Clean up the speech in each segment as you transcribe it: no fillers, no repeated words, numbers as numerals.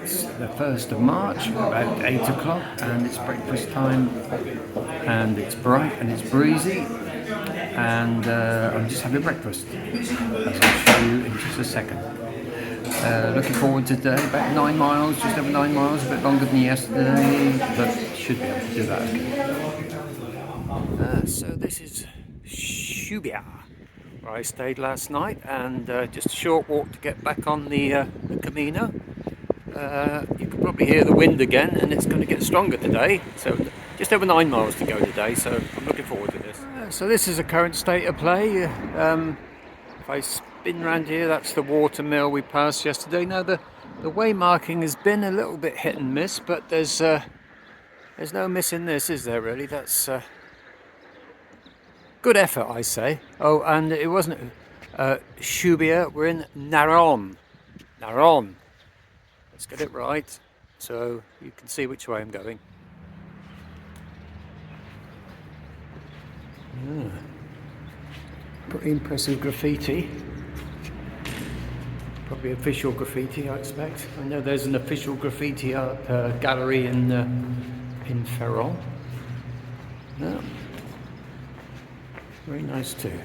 It's the 1st of March, about 8 o'clock, and it's breakfast time, and it's bright and it's breezy, and I'm just having breakfast, as I'll show you in just a second. Looking forward to today, about 9 miles, just over 9 miles, a bit longer than yesterday, but should be able to do that okay. So this is Shubia, where I stayed last night, and just a short walk to get back on the Camino. You can probably hear the wind again, and it's going to get stronger today, so just over 9 miles to go today, so I'm looking forward to this. So this is the current state of play. If I spin around here, that's the water mill we passed yesterday. Now the way marking has been a little bit hit and miss, but there's no miss in this, is there really? That's good effort, I say. Oh, and it wasn't Shubia, we're in Naron. Let's get it right, so you can see which way I'm going. Pretty impressive graffiti. Probably official graffiti, I expect. I know there's an official graffiti art gallery in Ferrol. Yeah. Very nice too.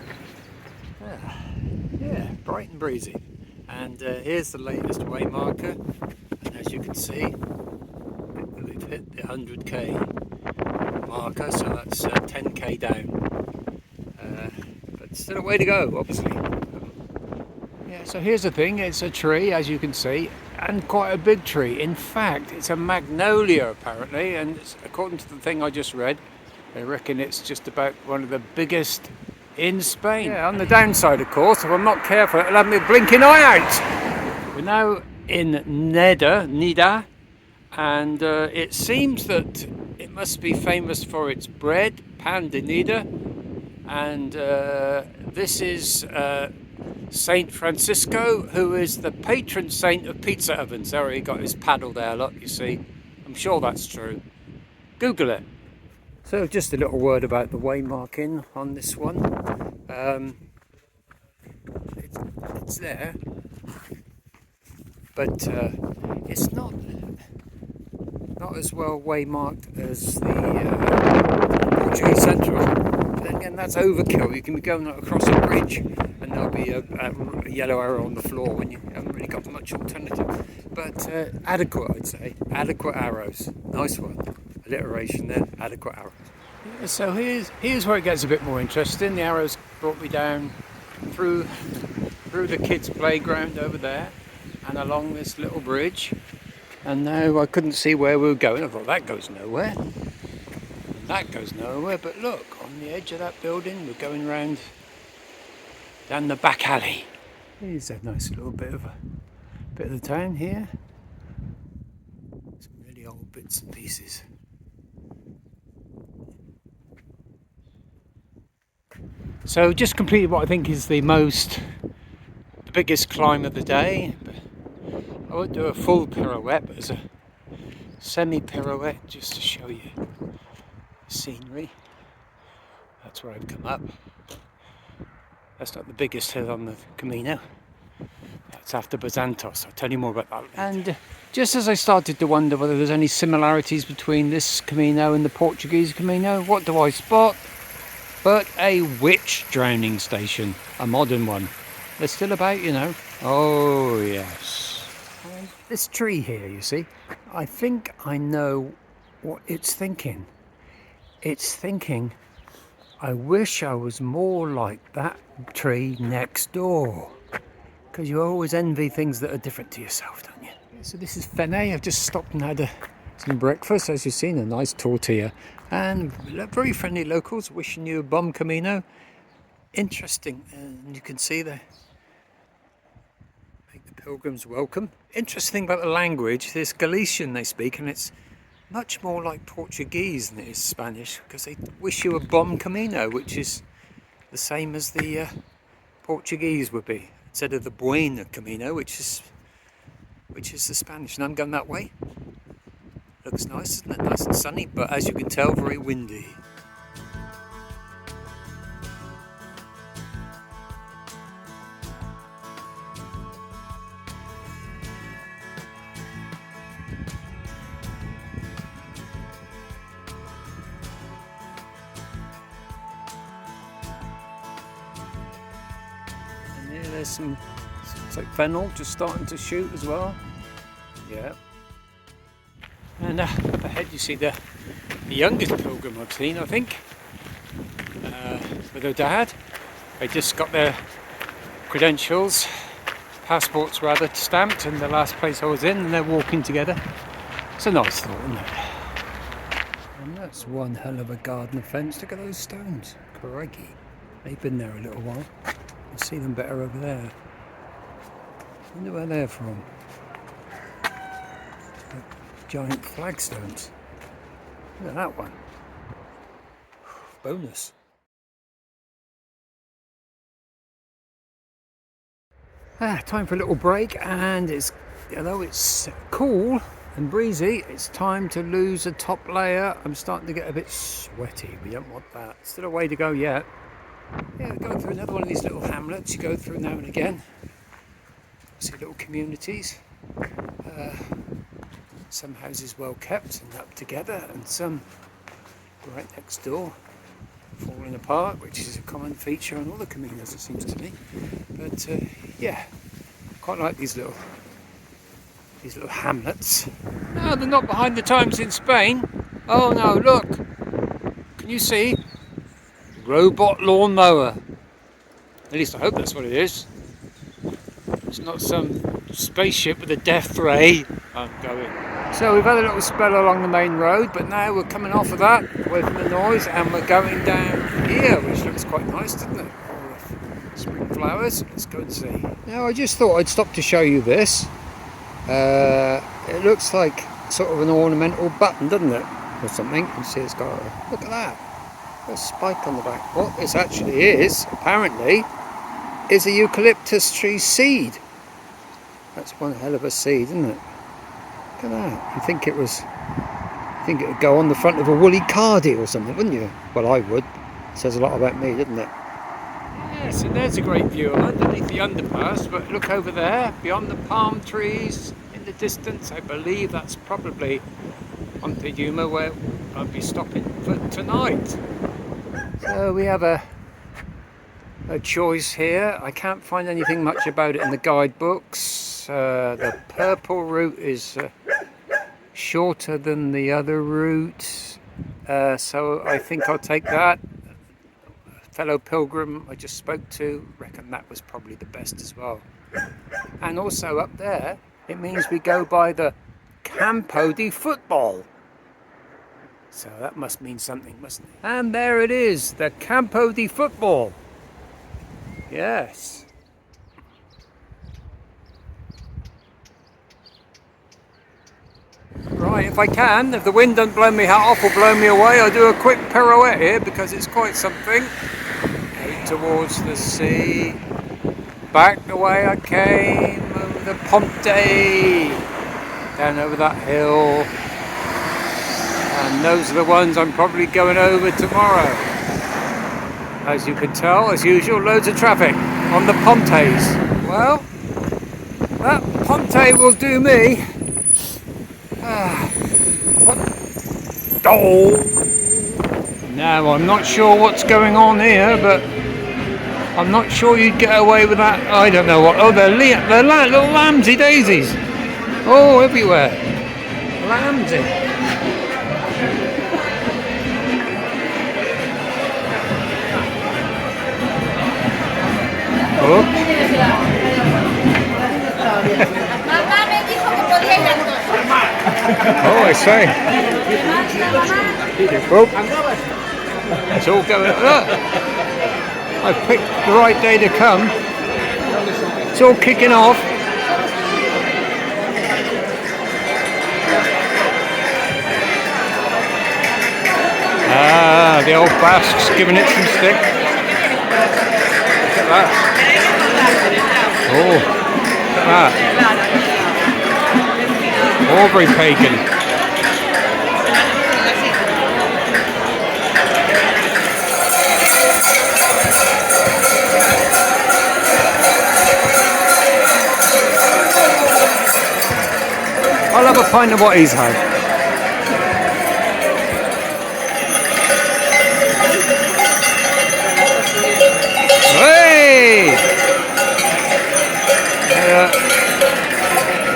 Yeah, bright and breezy. And here's the latest way marker, and as you can see, we've hit the 100k marker, so that's 10k down. But still a way to go, obviously. Yeah, so here's the thing, it's a tree, as you can see, and quite a big tree. In fact, it's a magnolia apparently, and according to the thing I just read, they reckon it's just about one of the biggest in Spain. Yeah, on the downside, of course, if I'm not careful, it'll have me blinking eye out. We're now in Nida, and it seems that it must be famous for its bread, pan de Nida, and this is Saint Francisco, who is the patron saint of pizza ovens. There he got his paddle there, look, you see. I'm sure that's true. Google it. So just a little word about the way marking on this one. It's there, but it's not as well way marked as the Portuguese Central. Then again, that's overkill. You can be going across a bridge and there'll be a yellow arrow on the floor when you haven't really got much alternative. But adequate, I'd say. Adequate arrows. Nice one. Alliteration there. Adequate arrows. Yeah, so here's where it gets a bit more interesting. The arrows brought me down through the kids' playground over there and along this little bridge. And now I couldn't see where we were going. I thought that goes nowhere. And that goes nowhere. But look, on the edge of that building, we're going round down the back alley. Here's a nice little bit of the town here. Some really old bits and pieces. So just completed what I think is the biggest climb of the day. I won't do a full pirouette, but as a semi-pirouette just to show you the scenery. That's where I've come up. That's not the biggest hill on the Camino. That's after Bazantos. I'll tell you more about that later. And just as I started to wonder whether there's any similarities between this Camino and the Portuguese Camino, what do I spot? But a witch drowning station, a modern one. They're still about, you know. Oh yes. And this tree here, you see, I think I know what it's thinking. It's thinking, I wish I was more like that tree next door. Because you always envy things that are different to yourself, don't you? So this is Fene. I've just stopped and had some breakfast, as you've seen, a nice tortilla. And very friendly locals wishing you a bon Camino. Interesting, and you can see they make the pilgrims welcome. Interesting about the language, there's Galician they speak, and it's much more like Portuguese than it is Spanish, because they wish you a bon Camino, which is the same as the Portuguese would be, instead of the buen Camino, which is the Spanish. And I'm going that way. Looks nice, isn't it? Nice and sunny, but as you can tell, very windy. there's some, it's like fennel just starting to shoot as well. Yeah. And up ahead you see the youngest pilgrim I've seen, I think, with her dad. They just got their credentials, passports rather, stamped in the last place I was in, and they're walking together. It's a nice thought, isn't it? And that's one hell of a garden fence. Look at those stones. Crikey. They've been there a little while. You see them better over there. I wonder where they're from. Giant flagstones. Look at that one. Bonus. Time for a little break, and although it's cool and breezy, it's time to lose a top layer. I'm starting to get a bit sweaty. We don't want that. Still a way to go yet. Yeah, going through another one of these little hamlets you go through now and again. See little communities. Some houses well kept and up together, and some right next door falling apart, which is a common feature on all the Caminos, it seems to me. But yeah, quite like these little hamlets. No, they're not behind the times in Spain. Oh no, look! Can you see? Robot lawnmower. At least I hope that's what it is. It's not some spaceship with a death ray. I'm going. So we've had a little spell along the main road, but now we're coming off of that, away from the noise, and we're going down here, which looks quite nice, doesn't it? All the spring flowers. Let's go and see. Now I just thought I'd stop to show you this. It looks like sort of an ornamental button, doesn't it? Or something. You see it's got a, look at that. A spike on the back. What this actually is, apparently, is a eucalyptus tree seed. That's one hell of a seed, isn't it? Look at that. You think it would go on the front of a woolly cardie or something, wouldn't you? Well, I would. It says a lot about me, doesn't it? Yes, and there's a great view underneath the underpass, but look over there, beyond the palm trees, in the distance, I believe that's probably Montezuma, where I'll be stopping for tonight. So we have a choice here. I can't find anything much about it in the guidebooks. The purple route is shorter than the other route, so I think I'll take that. A fellow pilgrim I just spoke to reckoned that was probably the best as well. And also up there, it means we go by the Campo de Football. So that must mean something, mustn't it? And there it is, the Campo de Football. Yes. Right, if I can, if the wind doesn't blow me hat off or blow me away, I'll do a quick pirouette here because it's quite something. Out towards the sea, back the way I came, over the Ponte, down over that hill. And those are the ones I'm probably going over tomorrow. As you can tell, as usual, loads of traffic on the Pontes. Well, that Ponte will do me. Oh! Now, I'm not sure what's going on here, but I'm not sure you'd get away with that. I don't know what. Oh, they're little lambsy daisies. Oh, everywhere. Lambsy. Oh. Oh, I say. Oh. It's all going. Look, I picked the right day to come. It's all kicking off. Ah, the old Basques giving it some stick. Look at that. Oh, look at that. All very pagan. I'll have a pint of what he's had. Hey!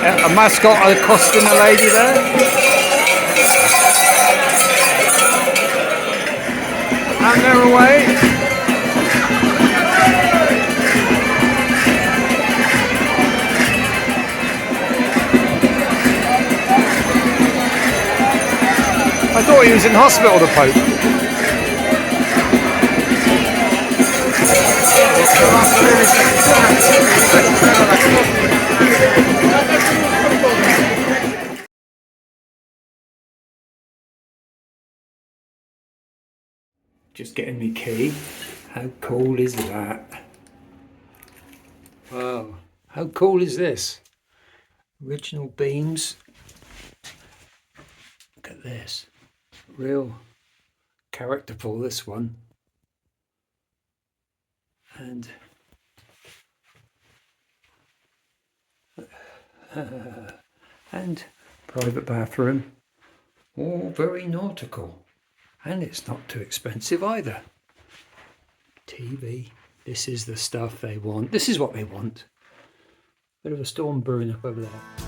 a mascot accosting a lady there. And they're away. I thought he was in hospital, the Pope. Just getting me key. How cool is that? Wow, how cool is this? Original beams. Look at this. Real characterful, this one. And and private bathroom. All very nautical. And it's not too expensive either. TV. This is the stuff they want. This is what they want. Bit of a storm brewing up over there.